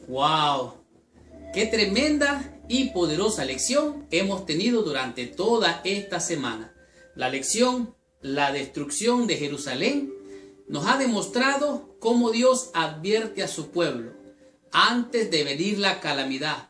¡Wow! ¡Qué tremenda y poderosa lección hemos tenido durante toda esta semana! La lección, la destrucción de Jerusalén, nos ha demostrado cómo Dios advierte a su pueblo. Antes de venir la calamidad,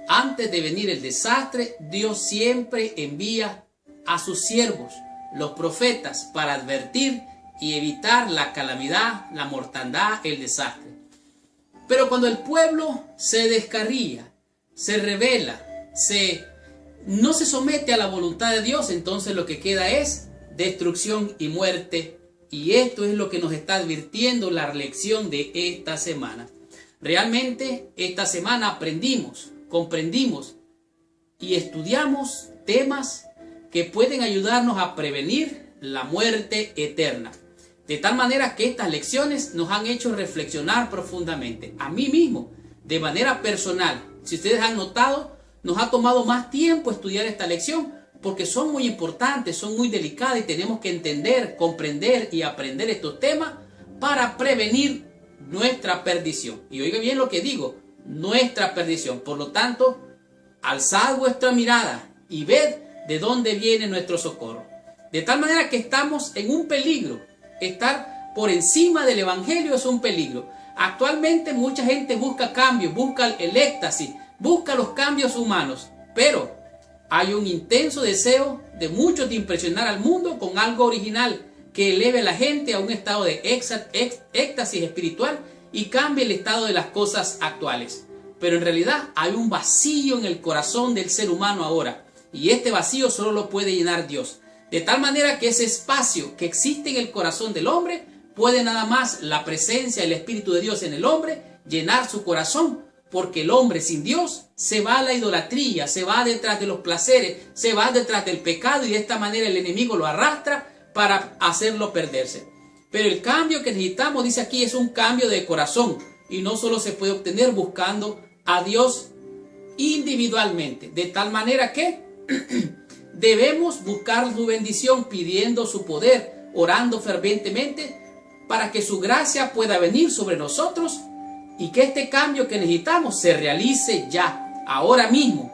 antes de venir el desastre, Dios siempre envía a sus siervos, los profetas, para advertir y evitar la calamidad, la mortandad, el desastre. Pero cuando el pueblo se descarría, se rebela, no se somete a la voluntad de Dios, entonces lo que queda es destrucción y muerte. Y esto es lo que nos está advirtiendo la lección de esta semana. Realmente esta semana aprendimos, comprendimos y estudiamos temas que pueden ayudarnos a prevenir la muerte eterna. De tal manera que estas lecciones nos han hecho reflexionar profundamente. A mí mismo, de manera personal, si ustedes han notado, nos ha tomado más tiempo estudiar esta lección porque son muy importantes, son muy delicadas y tenemos que entender, comprender y aprender estos temas para prevenir nuestra perdición. Y oiga bien lo que digo, nuestra perdición. Por lo tanto, alzad vuestra mirada y ved de dónde viene nuestro socorro. De tal manera que estamos en un peligro. Estar por encima del evangelio es un peligro. Actualmente mucha gente busca cambios, busca el éxtasis, busca los cambios humanos, pero hay un intenso deseo de muchos de impresionar al mundo con algo original que eleve a la gente a un estado de éxtasis espiritual y cambie el estado de las cosas actuales. Pero en realidad hay un vacío en el corazón del ser humano ahora, y este vacío solo lo puede llenar Dios. De tal manera que ese espacio que existe en el corazón del hombre puede nada más la presencia del Espíritu de Dios en el hombre llenar su corazón, porque el hombre sin Dios se va a la idolatría, se va detrás de los placeres, se va detrás del pecado y de esta manera el enemigo lo arrastra para hacerlo perderse. Pero el cambio que necesitamos, dice aquí, es un cambio de corazón y no solo se puede obtener buscando a Dios individualmente, de tal manera que debemos buscar su bendición pidiendo su poder, orando fervientemente para que su gracia pueda venir sobre nosotros y que este cambio que necesitamos se realice ya, ahora mismo.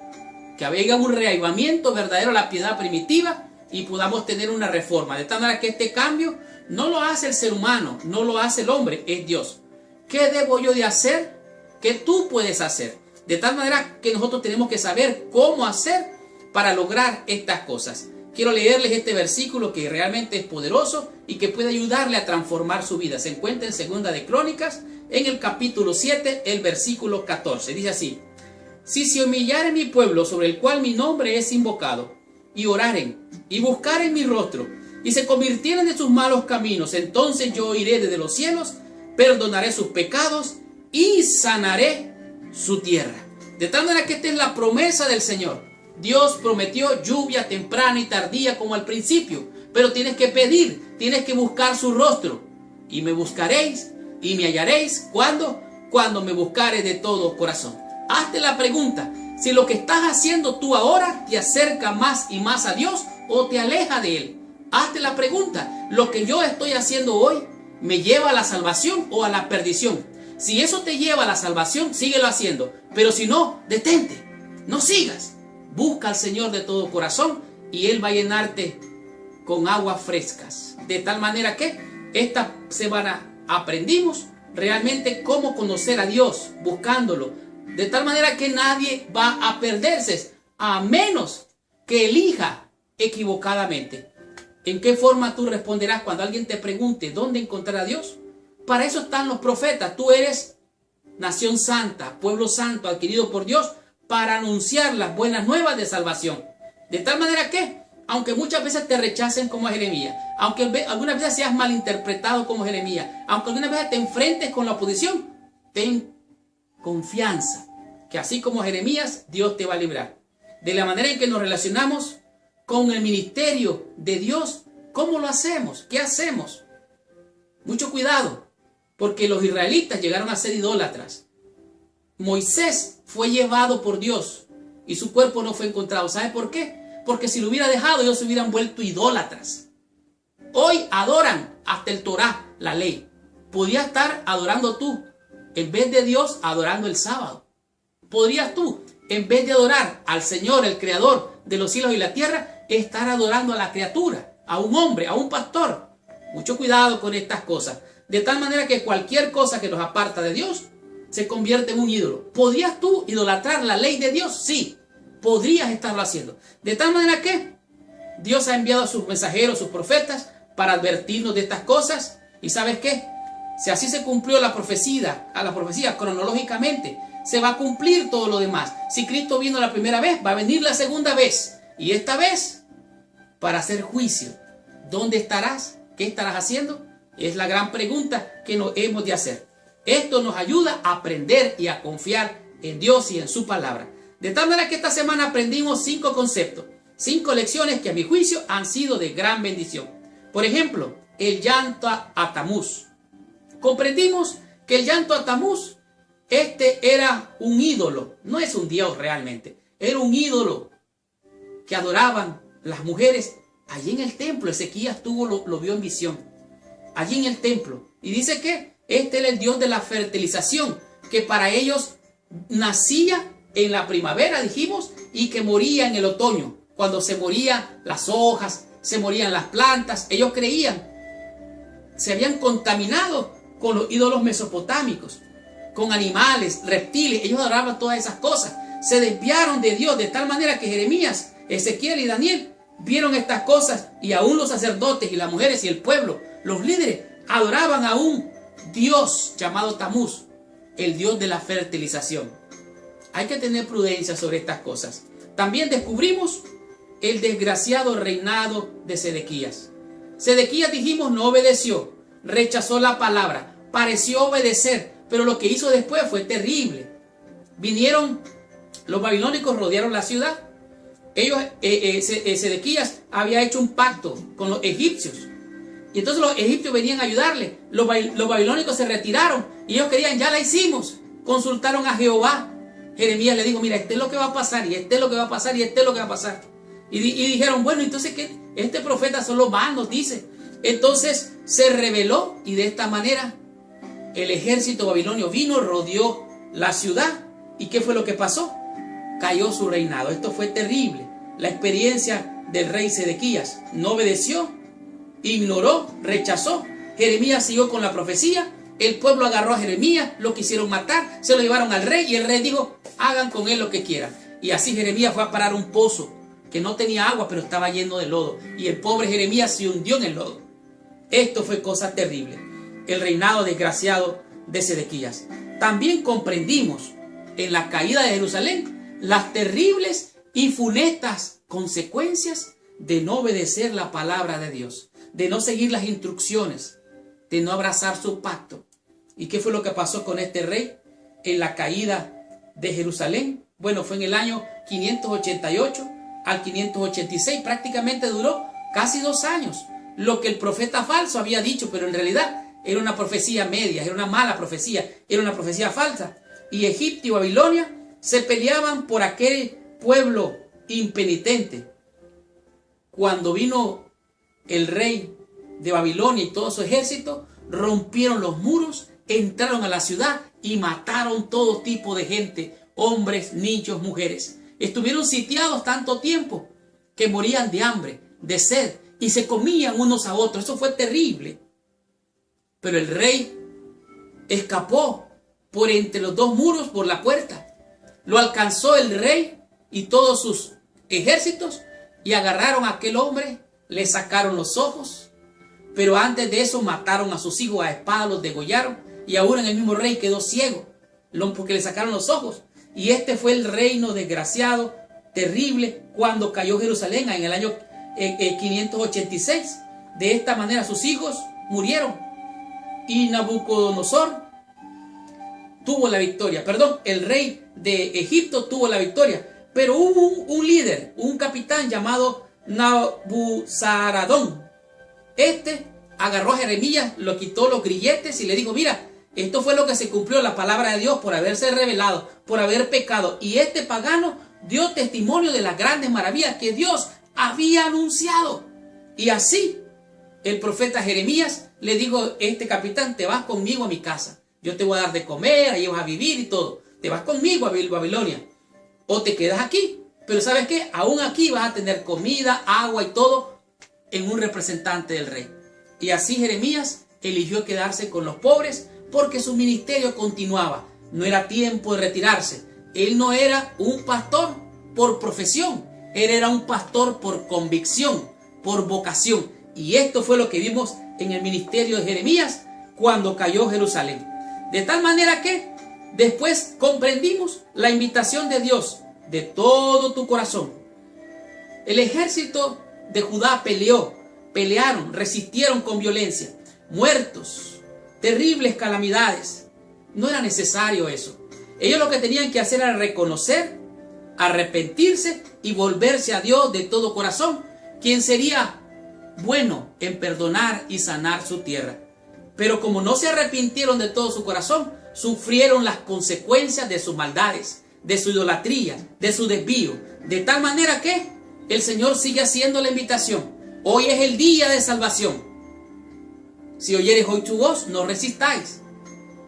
Que venga un reavivamiento verdadero a la piedad primitiva y podamos tener una reforma. De tal manera que este cambio no lo hace el ser humano, no lo hace el hombre, es Dios. ¿Qué debo yo de hacer? ¿Qué tú puedes hacer? De tal manera que nosotros tenemos que saber cómo hacer para lograr estas cosas. Quiero leerles este versículo que realmente es poderoso y que puede ayudarle a transformar su vida. Se encuentra en Segunda de Crónicas, en el capítulo 7, el versículo 14. Dice así: si se humillare mi pueblo sobre el cual mi nombre es invocado, y oraren, y buscaren mi rostro, y se convirtieren de sus malos caminos, entonces yo oiré desde los cielos, perdonaré sus pecados y sanaré su tierra. De tal manera que esta es la promesa del Señor. Dios prometió lluvia temprana y tardía como al principio, pero tienes que pedir, tienes que buscar su rostro. Y me buscaréis y me hallaréis. ¿Cuándo? Cuando me buscares de todo corazón. Hazte la pregunta, si lo que estás haciendo tú ahora te acerca más y más a Dios o te aleja de Él. Hazte la pregunta, ¿lo que yo estoy haciendo hoy me lleva a la salvación o a la perdición? Si eso te lleva a la salvación, síguelo haciendo, pero si no, detente, no sigas. Busca al Señor de todo corazón y Él va a llenarte con aguas frescas. De tal manera que esta semana aprendimos realmente cómo conocer a Dios, buscándolo. De tal manera que nadie va a perderse, a menos que elija equivocadamente. ¿En qué forma tú responderás cuando alguien te pregunte dónde encontrar a Dios? Para eso están los profetas. Tú eres nación santa, pueblo santo, adquirido por Dios, para anunciar las buenas nuevas de salvación. De tal manera que, aunque muchas veces te rechacen como Jeremías, aunque algunas veces seas malinterpretado como Jeremías, aunque algunas veces te enfrentes con la oposición, ten confianza que así como Jeremías, Dios te va a librar. De la manera en que nos relacionamos con el ministerio de Dios, ¿cómo lo hacemos? ¿Qué hacemos? Mucho cuidado, porque los israelitas llegaron a ser idólatras. Moisés fue llevado por Dios y su cuerpo no fue encontrado. ¿Sabe por qué? Porque si lo hubiera dejado, ellos se hubieran vuelto idólatras. Hoy adoran hasta el Torá, la ley. ¿Podías estar adorando tú en vez de Dios, adorando el sábado? ¿Podrías tú, en vez de adorar al Señor, el Creador de los cielos y la tierra, estar adorando a la criatura, a un hombre, a un pastor? Mucho cuidado con estas cosas. De tal manera que cualquier cosa que nos aparta de Dios se convierte en un ídolo. ¿Podrías tú idolatrar la ley de Dios? Sí, podrías estarlo haciendo. De tal manera que Dios ha enviado a sus mensajeros, sus profetas, para advertirnos de estas cosas. ¿Y sabes qué? Si así se cumplió la profecía cronológicamente, se va a cumplir todo lo demás. Si Cristo vino la primera vez, va a venir la segunda vez. Y esta vez, para hacer juicio. ¿Dónde estarás? ¿Qué estarás haciendo? Es la gran pregunta que nos hemos de hacer. Esto nos ayuda a aprender y a confiar en Dios y en su palabra. De tal manera que esta semana aprendimos 5 conceptos, 5 lecciones que a mi juicio han sido de gran bendición. Por ejemplo, el llanto a Tamuz. Comprendimos que el llanto a Tamuz, era un ídolo, no es un dios realmente, era un ídolo que adoraban las mujeres allí en el templo. Ezequías lo vio en visión, allí en el templo. Y dice que este era el dios de la fertilización, que para ellos nacía en la primavera, dijimos, y que moría en el otoño. Cuando se morían las hojas, se morían las plantas, ellos creían, se habían contaminado con los ídolos mesopotámicos, con animales, reptiles. Ellos adoraban todas esas cosas. Se desviaron de Dios de tal manera que Jeremías, Ezequiel y Daniel vieron estas cosas, y aún los sacerdotes y las mujeres y el pueblo, los líderes, adoraban a un dios llamado Tamuz, el dios de la fertilización. Hay que tener prudencia sobre estas cosas. También descubrimos el desgraciado reinado de Sedequías. Sedequías, dijimos, no obedeció, rechazó la palabra, pareció obedecer, pero lo que hizo después fue terrible. Vinieron los babilónicos, rodearon la ciudad. Sedequías había hecho un pacto con los egipcios, y entonces los egipcios venían a ayudarle. Los babilónicos se retiraron y ellos querían, ya la hicimos. Consultaron a Jehová. Jeremías le dijo, mira, este es lo que va a pasar, y este es lo que va a pasar, y este es lo que va a pasar. Y dijeron, bueno, entonces ¿qué? Este profeta solo va, nos dice. Entonces se rebeló, y de esta manera el ejército babilonio vino, rodeó la ciudad. ¿Y qué fue lo que pasó? Cayó su reinado. Esto fue terrible. La experiencia del rey Sedequías. No obedeció, ignoró, rechazó. Jeremías siguió con la profecía. El pueblo agarró a Jeremías, lo quisieron matar, se lo llevaron al rey, y el rey dijo, hagan con él lo que quieran. Y así Jeremías fue a parar un pozo que no tenía agua, pero estaba lleno de lodo, y el pobre Jeremías se hundió en el lodo. Esto fue cosa terrible, el reinado desgraciado de Sedequías. También comprendimos en la caída de Jerusalén las terribles y funestas consecuencias de no obedecer la palabra de Dios, de no seguir las instrucciones, de no abrazar su pacto. ¿Y qué fue lo que pasó con este rey en la caída de Jerusalén? Bueno, fue en el año 588 al 586, prácticamente duró casi 2 años. Lo que el profeta falso había dicho, pero en realidad era una profecía media, era una mala profecía, era una profecía falsa. Y Egipto y Babilonia se peleaban por aquel pueblo impenitente. Cuando vino el rey de Babilonia y todo su ejército, rompieron los muros, entraron a la ciudad y mataron todo tipo de gente, hombres, niños, mujeres. Estuvieron sitiados tanto tiempo que morían de hambre, de sed, y se comían unos a otros. Eso fue terrible. Pero el rey escapó por entre los 2 muros, por la puerta. Lo alcanzó el rey y todos sus ejércitos, y agarraron a aquel hombre, le sacaron los ojos, pero antes de eso mataron a sus hijos a espada, los degollaron, y ahora el mismo rey quedó ciego porque le sacaron los ojos. Y este fue el reino desgraciado, terrible, cuando cayó Jerusalén en el año 586. De esta manera sus hijos murieron, y Nabucodonosor tuvo la victoria. El rey de Egipto tuvo la victoria, pero hubo un líder, un capitán llamado Nabuzaradón. Este agarró a Jeremías, lo quitó los grilletes y le dijo, mira, esto fue lo que se cumplió, la palabra de Dios, por haberse rebelado, por haber pecado. Y este pagano dio testimonio de las grandes maravillas que Dios había anunciado. Y así el profeta Jeremías le dijo, este capitán, te vas conmigo a mi casa. yo te voy a dar de comer, ahí vas a vivir y todo. Te vas conmigo a Babilonia o te quedas aquí. Pero ¿sabes qué? Aún aquí vas a tener comida, agua y todo en un representante del rey. Y así Jeremías eligió quedarse con los pobres porque su ministerio continuaba. No era tiempo de retirarse. Él no era un pastor por profesión. Él era un pastor por convicción, por vocación. Y esto fue lo que vimos en el ministerio de Jeremías cuando cayó Jerusalén. De tal manera que después comprendimos la invitación de Dios de todo tu corazón. El ejército de Judá pelearon, resistieron con violencia, muertos, terribles calamidades. No era necesario eso. Ellos lo que tenían que hacer era reconocer, arrepentirse y volverse a Dios de todo corazón, quien sería bueno en perdonar y sanar su tierra. Pero como no se arrepintieron de todo su corazón, sufrieron las consecuencias de sus maldades, de su idolatría, de su desvío. De tal manera que el Señor sigue haciendo la invitación. Hoy es el día de salvación. Si oyeres hoy tu voz, no resistáis.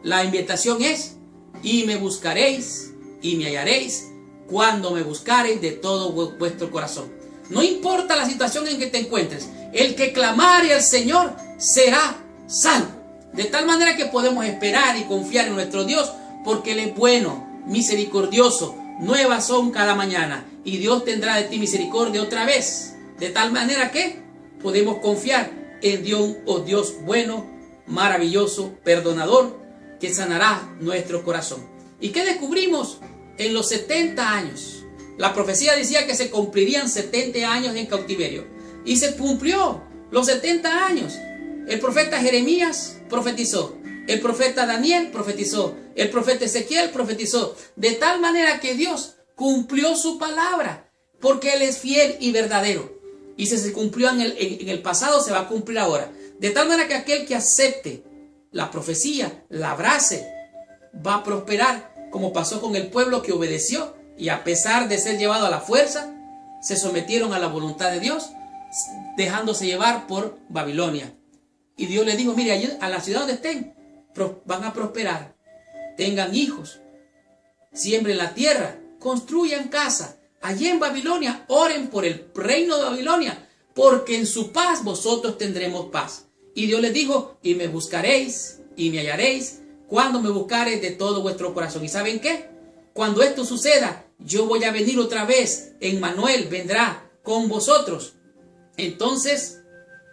La invitación es: y me buscaréis y me hallaréis cuando me buscareis de todo vuestro corazón. No importa la situación en que te encuentres, el que clamare al Señor será salvo. De tal manera que podemos esperar y confiar en nuestro Dios, porque Él es bueno, misericordioso, nuevas son cada mañana, y Dios tendrá de ti misericordia otra vez. De tal manera que podemos confiar en Dios, oh Dios bueno, maravilloso, perdonador, que sanará nuestro corazón. ¿Y qué descubrimos en los 70 años? La profecía decía que se cumplirían 70 años en cautiverio, y se cumplió los 70 años. El profeta Jeremías profetizó, el profeta Daniel profetizó, el profeta Ezequiel profetizó, de tal manera que Dios cumplió su palabra, porque Él es fiel y verdadero. Y si se cumplió en el pasado, se va a cumplir ahora. De tal manera que aquel que acepte la profecía, la abrace, va a prosperar, como pasó con el pueblo que obedeció y a pesar de ser llevado a la fuerza, se sometieron a la voluntad de Dios, dejándose llevar por Babilonia. Y Dios les dijo: mire, a la ciudad donde estén, van a prosperar, tengan hijos, siembren la tierra, construyan casa. Allí en Babilonia, oren por el reino de Babilonia, porque en su paz vosotros tendremos paz. Y Dios les dijo: y me buscaréis y me hallaréis cuando me buscareis de todo vuestro corazón. ¿Y saben qué? Cuando esto suceda, yo voy a venir otra vez. Emmanuel vendrá con vosotros. Entonces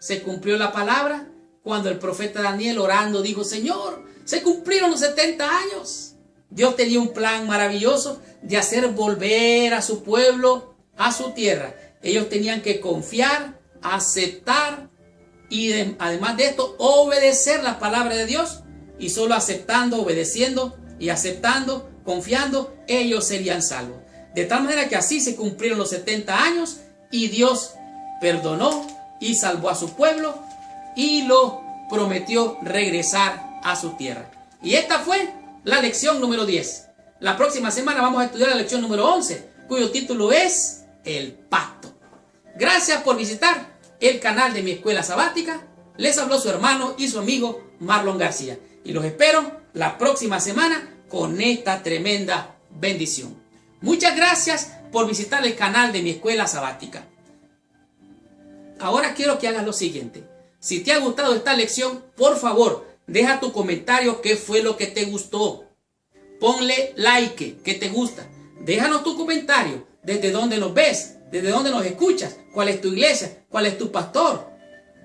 se cumplió la palabra cuando el profeta Daniel, orando, dijo: Señor, se cumplieron los 70 años. Dios tenía un plan maravilloso de hacer volver a su pueblo a su tierra. Ellos tenían que confiar, aceptar y además de esto obedecer la palabra de Dios. Y solo aceptando, obedeciendo y aceptando, confiando, ellos serían salvos. De tal manera que así se cumplieron los 70 años y Dios perdonó y salvó a su pueblo y lo prometió regresar a su tierra. Y esta fue la lección número 10. La próxima semana vamos a estudiar la lección número 11, cuyo título es El Pacto. Gracias por visitar el canal de mi escuela sabática. Les habló su hermano y su amigo Marlon García. Y los espero la próxima semana con esta tremenda bendición. Muchas gracias por visitar el canal de mi escuela sabática. Ahora quiero que hagas lo siguiente. Si te ha gustado esta lección, por favor, deja tu comentario qué fue lo que te gustó. Ponle like, que te gusta. Déjanos tu comentario, desde dónde nos ves, desde dónde nos escuchas, cuál es tu iglesia, cuál es tu pastor.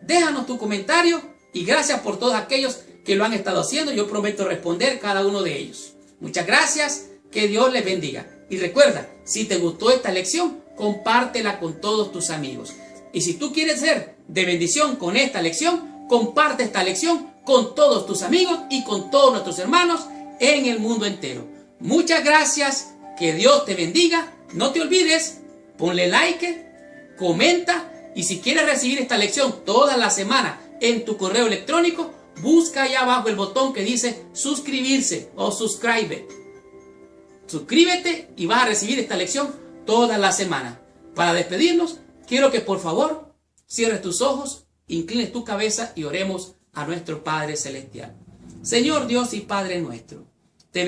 Déjanos tu comentario y gracias por todos aquellos que lo han estado haciendo. Yo prometo responder cada uno de ellos. Muchas gracias, que Dios les bendiga. Y recuerda, si te gustó esta lección, compártela con todos tus amigos. Y si tú quieres ser de bendición con esta lección, comparte esta lección con todos tus amigos y con todos nuestros hermanos en el mundo entero. Muchas gracias, que Dios te bendiga. No te olvides, ponle like, comenta y si quieres recibir esta lección toda la semana en tu correo electrónico, busca allá abajo el botón que dice suscribirse o subscribe. Suscríbete y vas a recibir esta lección toda la semana. Para despedirnos, quiero que por favor cierres tus ojos, inclines tu cabeza y oremos a nuestro Padre Celestial. Señor Dios y Padre nuestro, te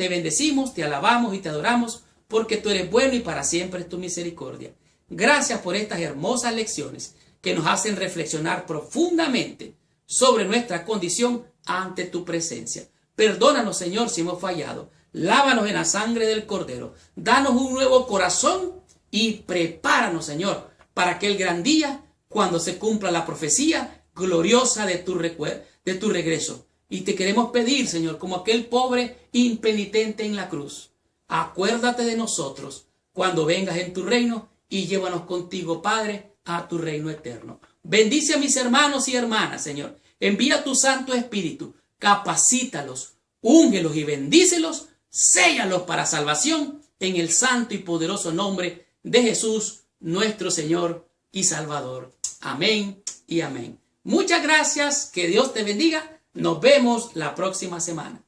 bendecimos, te alabamos y te adoramos, porque tú eres bueno y para siempre es tu misericordia. Gracias por estas hermosas lecciones que nos hacen reflexionar profundamente sobre nuestra condición ante tu presencia. Perdónanos, Señor, si hemos fallado. Lávanos en la sangre del Cordero. Danos un nuevo corazón y prepáranos, Señor, para aquel gran día cuando se cumpla la profecía gloriosa de tu regreso. Y te queremos pedir, Señor, como aquel pobre impenitente en la cruz, acuérdate de nosotros cuando vengas en tu reino y llévanos contigo, Padre, a tu reino eterno. Bendice a mis hermanos y hermanas, Señor. Envía tu Santo Espíritu, capacítalos, úngelos y bendícelos, séllalos para salvación en el santo y poderoso nombre de Jesús, nuestro Señor y Salvador. Amén y amén. Muchas gracias, que Dios te bendiga. Nos vemos la próxima semana.